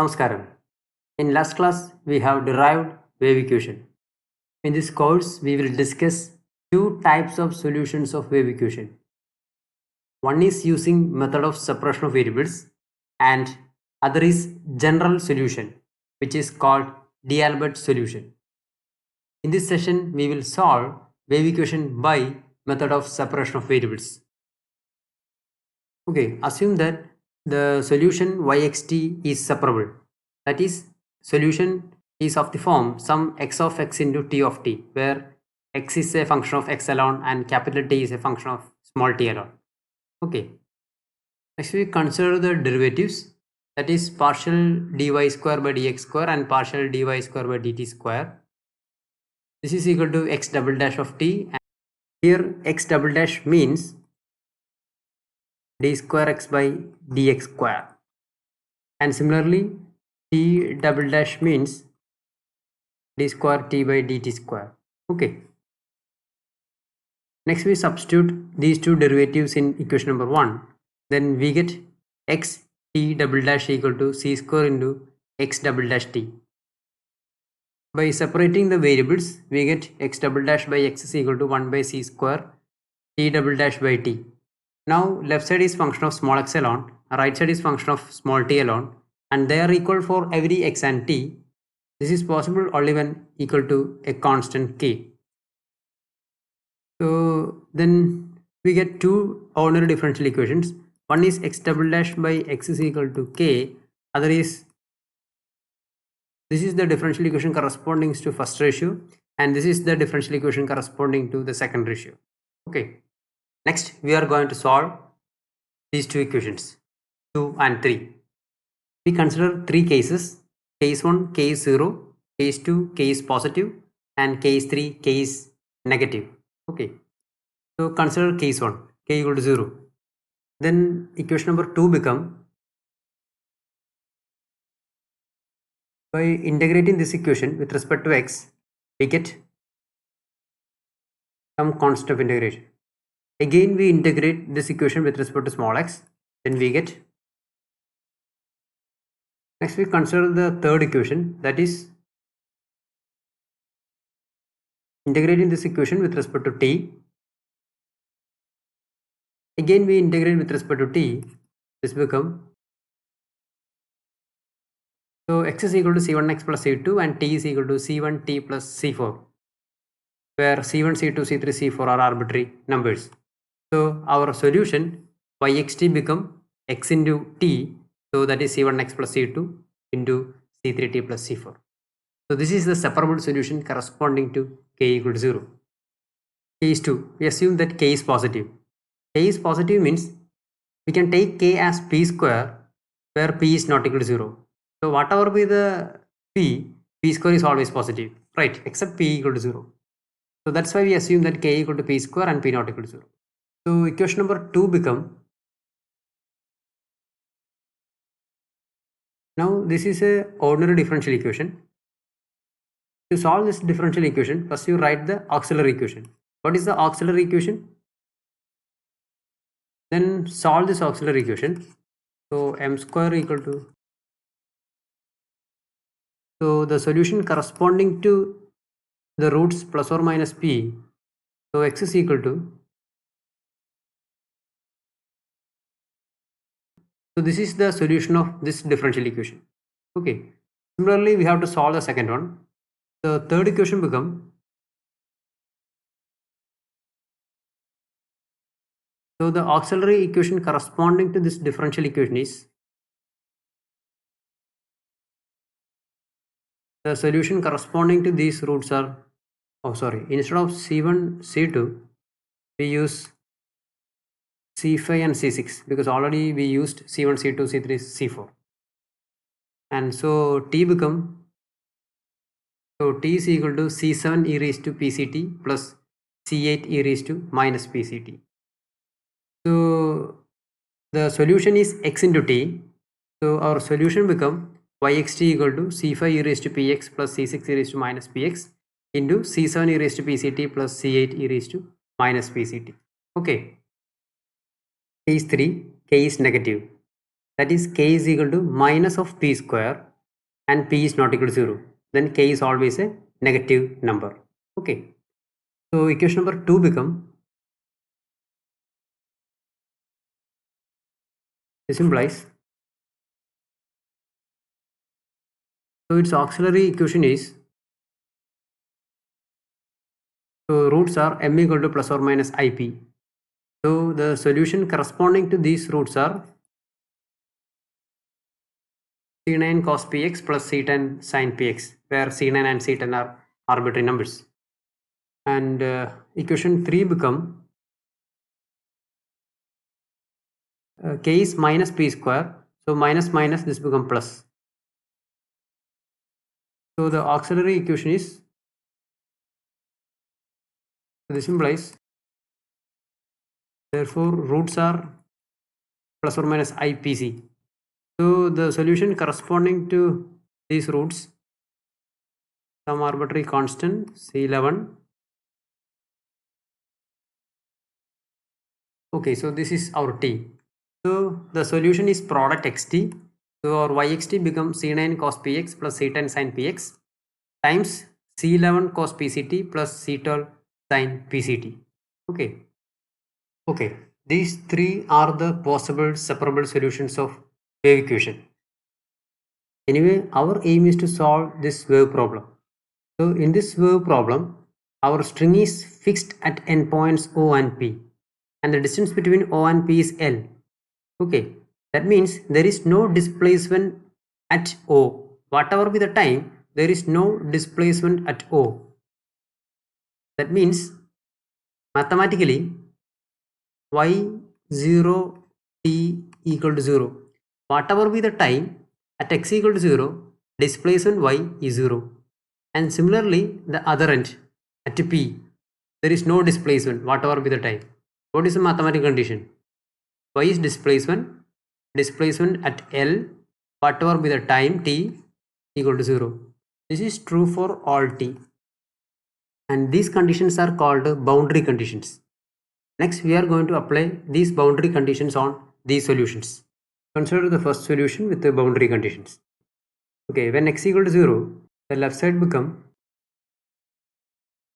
Namaskaram. In last class, we have derived wave equation. In this course, we will discuss two types of solutions of wave equation. One is using method of separation of variables and other is general solution, which is called D'Albert solution. In this session, we will solve wave equation by method of separation of variables. Okay, assume that the solution yxt is separable. That is, solution is of the form sum x of x into t of t, where x is a function of x alone and capital T is a function of small t alone. Okay. Next we consider the derivatives, that is partial dy square by dx square and partial dy square by dt square. This is equal to x double dash of t, and here x double dash means d square x by dx square, and similarly t double dash means d square t by dt square. Okay. Next we substitute these two derivatives in equation number 1. Then we get x t double dash equal to c square into x double dash t. By separating the variables, we get x double dash by x is equal to 1 by c square t double dash by t. Now left side is function of small x alone, right side is function of small t alone, and they are equal for every x and t. This is possible only when equal to a constant k. So then we get two ordinary differential equations. One is x double dash by x is equal to k. Other is, this is the differential equation corresponding to first ratio, and this is the differential equation corresponding to the second ratio. Okay. Next we are going to solve these two equations 2 and 3. We consider three cases. Case 1 k is 0, case 2 k is positive, and case 3 k is negative. Okay. So consider case 1 k equal to 0. Then equation number 2 become, by integrating this equation with respect to x, we get some constant of integration. Again we integrate this equation with respect to small x, then we get, next we consider the third equation, that is integrating this equation with respect to t. Again we integrate with respect to t, this become, so x is equal to c1x plus c2 and t is equal to c1t plus c4, where c1, c2, c3, c4 are arbitrary numbers. So our solution yxt become x into t, so that is c1x plus c2 into c3t plus c4. So this is the separable solution corresponding to k equal to 0. Case 2, we assume that k is positive. K is positive means we can take k as p square, where p is not equal to 0. So whatever be the p square is always positive, right, except p equal to 0. So that's why we assume that k equal to p square and p not equal to 0. So equation number 2 become, now this is a ordinary differential equation. To solve this differential equation, first you write the auxiliary equation. What is the auxiliary equation? Then solve this auxiliary equation. So m square equal to, so the solution corresponding to the roots plus or minus p, so x is equal to, so this is the solution of this differential equation. Okay. Similarly we have to solve the second one. The third equation become, so the auxiliary equation corresponding to this differential equation is, the solution corresponding to these roots are, oh sorry, instead of c1 c2 we use c5 and c6, because already we used c1 c2 c3 c4, and so t become, so t is equal to c7 e raised to pct plus c8 e raised to minus pct. So the solution is x into t, so our solution become yxt equal to c5 e raised to px plus c6 e raised to minus px into c7 e raised to pct plus c8 e raised to minus pct. Okay. Case 3, k is negative, that is k is equal to minus of p square and p is not equal to 0, then k is always a negative number. Okay, so equation number 2 become, this implies, so its auxiliary equation is, so roots are m equal to plus or minus ip. So the solution corresponding to these roots are c9 cos px plus c10 sin px, where c9 and c10 are arbitrary numbers. And equation 3 become, k is minus p square, so minus minus this become plus. So the auxiliary equation is, this implies, therefore roots are plus or minus IPC. So the solution corresponding to these roots, some arbitrary constant C11. Okay, so this is our T. So the solution is product xt. So our yxt becomes c9 cos px plus c10 sin px times c11 cos pct plus c12 sin pct. Okay. Okay, these three are the possible separable solutions of wave equation. Anyway, our aim is to solve this wave problem. So in this wave problem, our string is fixed at endpoints O and P, and the distance between O and P is L. Okay, that means there is no displacement at O. Whatever be the time, there is no displacement at O. That means mathematically y0 t equal to 0. Whatever be the time at x equal to 0, displacement y is 0. And similarly, the other end at p, there is no displacement whatever be the time. What is the mathematical condition? Y is displacement at L, whatever be the time t equal to 0. This is true for all t. And these conditions are called boundary conditions. Next, we are going to apply these boundary conditions on these solutions. Consider the first solution with the boundary conditions. Okay, when x equal to 0, the left side become,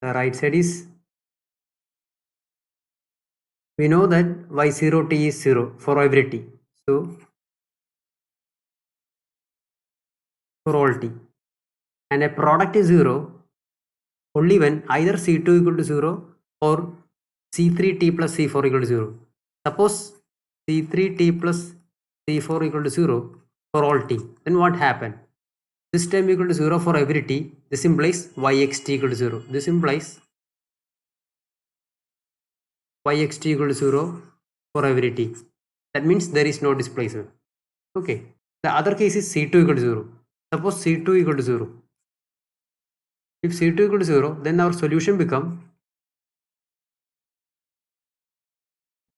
the right side is, we know that y0 t is 0 for every t. So, for all t. And a product is 0 only when either c2 equal to 0 or c3t plus c4 equal to 0. Suppose c3t plus c4 equal to 0 for all t, then what happened? This term equal to 0 for every t. This implies yxt equal to 0. This implies yxt equal to 0 for every t. That means there is no displacement. Okay. The other case is c2 equal to 0. Suppose c2 equal to 0. If c2 equal to 0, then our solution become,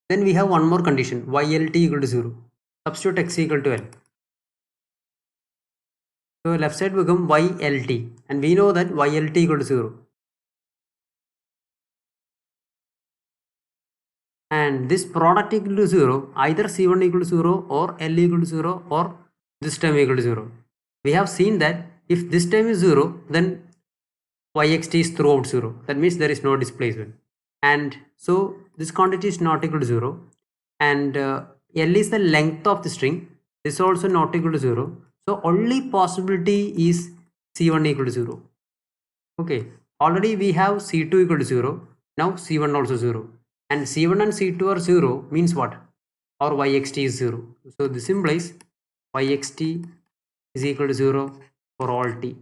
then we have one more condition, ylt equal to 0. Substitute x equal to L. So left side become ylt, and we know that ylt equal to 0. And this product equal to 0, either c1 equal to 0 or L equal to 0 or this term equal to 0. We have seen that if this term is 0, then yxt is throughout 0. That means there is no displacement. And so this quantity is not equal to 0. And L is the length of the string. This is also not equal to 0. So only possibility is c1 equal to 0. Okay, already we have c2 equal to 0. Now c1 also 0. And c1 and c2 are 0 means what? Or yxt is 0. So this implies yxt is equal to 0 for all t.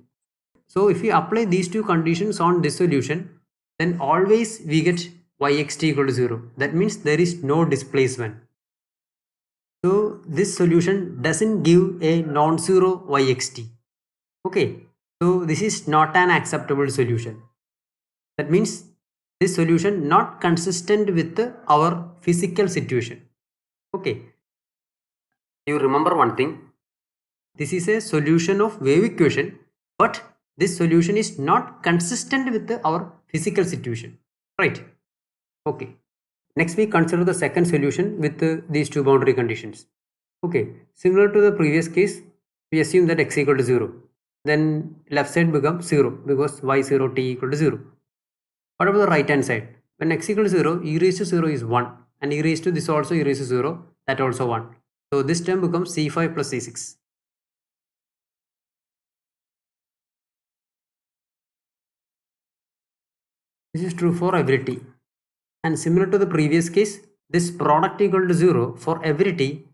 So if we apply these two conditions on this solution, then always we get yxt equal to 0. That means there is no displacement. So this solution doesn't give a non-zero yxt. Okay, so this is not an acceptable solution. That means this solution not consistent with our physical situation. Okay, you remember one thing, this is a solution of wave equation, but this solution is not consistent with our physical situation, right? Okay, next we consider the second solution with these two boundary conditions. Okay, similar to the previous case, we assume that x equal to 0. then left side becomes 0 because y0 t equal to 0. What about the right hand side? When x equal to 0, e raised to 0 is 1, and e raised to this also e raised to 0, that also 1. So this term becomes c5 plus c6. This is true for every t. And similar to the previous case, this product equal to 0 for every t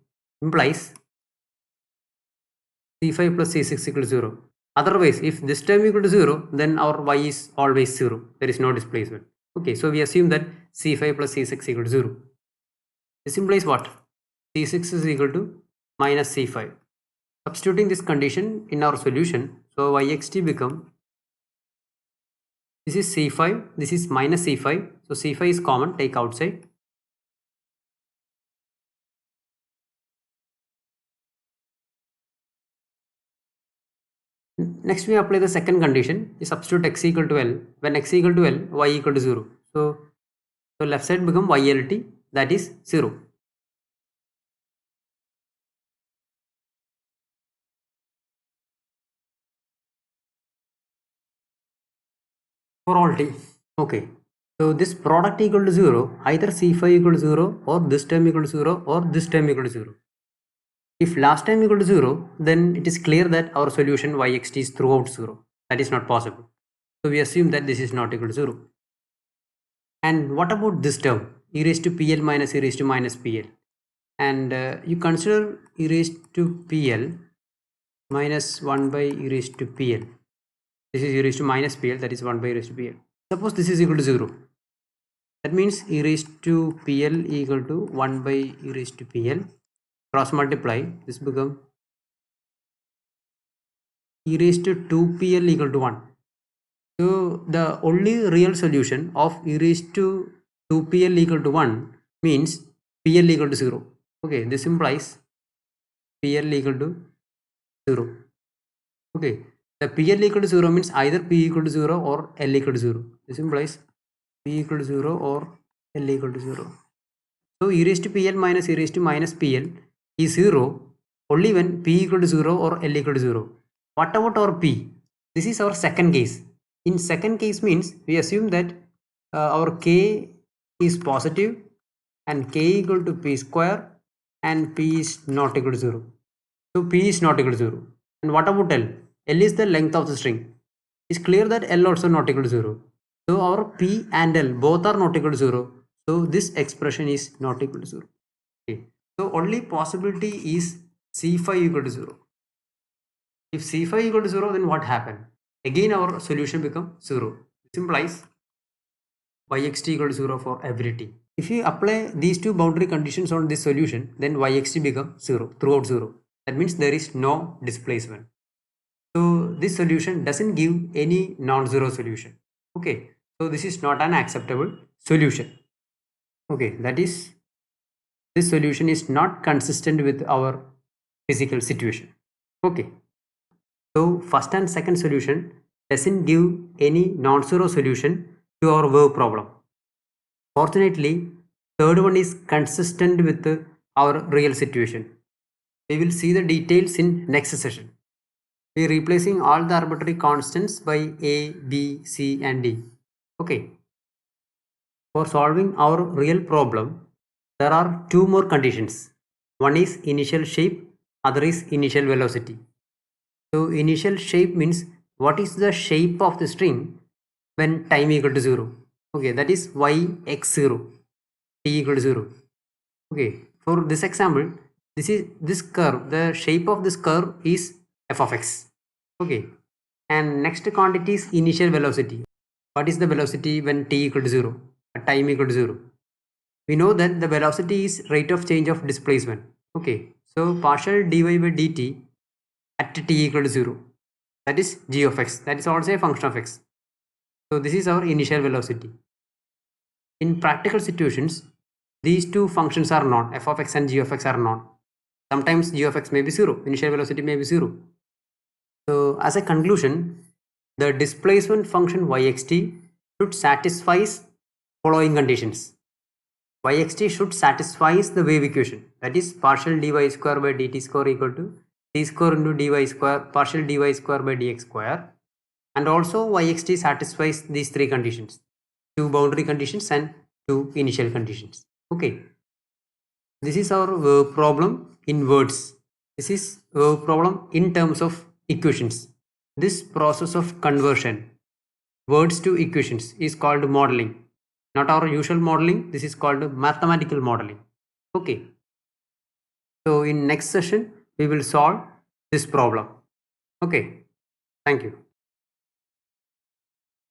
implies c5 plus c6 equal to 0. Otherwise, if this term equal to 0, then our y is always 0. There is no displacement. Okay, so we assume that c5 plus c6 equal to 0. This implies what? c6 is equal to minus c5. Substituting this condition in our solution, so yxt become, this is c5, this is minus c5, so c5 is common, take outside. Next we apply the second condition, we substitute x equal to L. When x equal to L, y equal to 0. So left side become YLT, that is 0. For all t. Okay. So this product equal to 0, either C5 equal to 0 or this term equal to 0 or this term equal to 0. If last time equal to 0, then it is clear that our solution yxt is throughout 0. That is not possible. So we assume that this is not equal to 0. And what about this term? E raised to PL minus e raised to minus PL. And you consider e raised to PL minus 1 by e raised to PL. This is e raised to minus PL, that is 1 by e raised to PL. Suppose this is equal to 0. That means e raised to PL equal to 1 by e raised to PL. Cross multiply, this become e raised to 2PL equal to 1. So the only real solution of e raised to 2PL equal to 1 means PL equal to 0. Okay, this implies PL equal to 0. Okay, the PL equal to 0 means either P equal to 0 or L equal to 0. This implies P equal to 0 or L equal to 0. So e raised to PL minus e raised to minus PL is 0 only when P equal to 0 or L equal to 0. What about our P? This is our second case. In second case means we assume that our K is positive and K equal to P square and P is not equal to 0. So P is not equal to 0. And what about L? L is the length of the string. It's clear that L also not equal to 0. So our P and L both are not equal to 0. So this expression is not equal to 0. Okay. So only possibility is C5 equal to 0. If C5 equal to 0, then what happened? Again our solution becomes 0. This implies yxt equal to 0 for every t. If you apply these two boundary conditions on this solution, then yxt becomes 0 throughout 0. That means there is no displacement. So this solution doesn't give any non-zero solution. Okay, so this is not an acceptable solution. Okay, that is, this solution is not consistent with our physical situation. Okay, so first and second solution doesn't give any non-zero solution to our wave problem. Fortunately, third one is consistent with our real situation. We will see the details in next session. We are replacing all the arbitrary constants by A, B, C and D. Okay. For solving our real problem, there are two more conditions. One is initial shape, other is initial velocity. So initial shape means what is the shape of the string when time equal to 0. Okay, that is y x0, t equal to 0. Okay, for this example, this curve, the shape of this curve is f of x. Okay, and next quantity is initial velocity. What is the velocity when t equal to 0, at time equal to 0? We know that the velocity is rate of change of displacement. Okay, so partial dy by dt at t equal to 0, that is g of x, that is also a function of x. So this is our initial velocity. In practical situations, these two functions are known, f of x and g of x are known. Sometimes g of x may be 0, initial velocity may be 0. So as a conclusion, the displacement function yxt should satisfy following conditions. Yxt should satisfy the wave equation, that is partial dy square by dt square equal to d square into dy square, partial dy square by dx square, and also yxt satisfies these three conditions, two boundary conditions and two initial conditions. Okay, this is our problem in words. This is problem in terms of equations. This process of conversion words to equations is called modeling. Not our usual modeling, this is called mathematical modeling. Okay, so in next session we will solve this problem. Okay, thank you.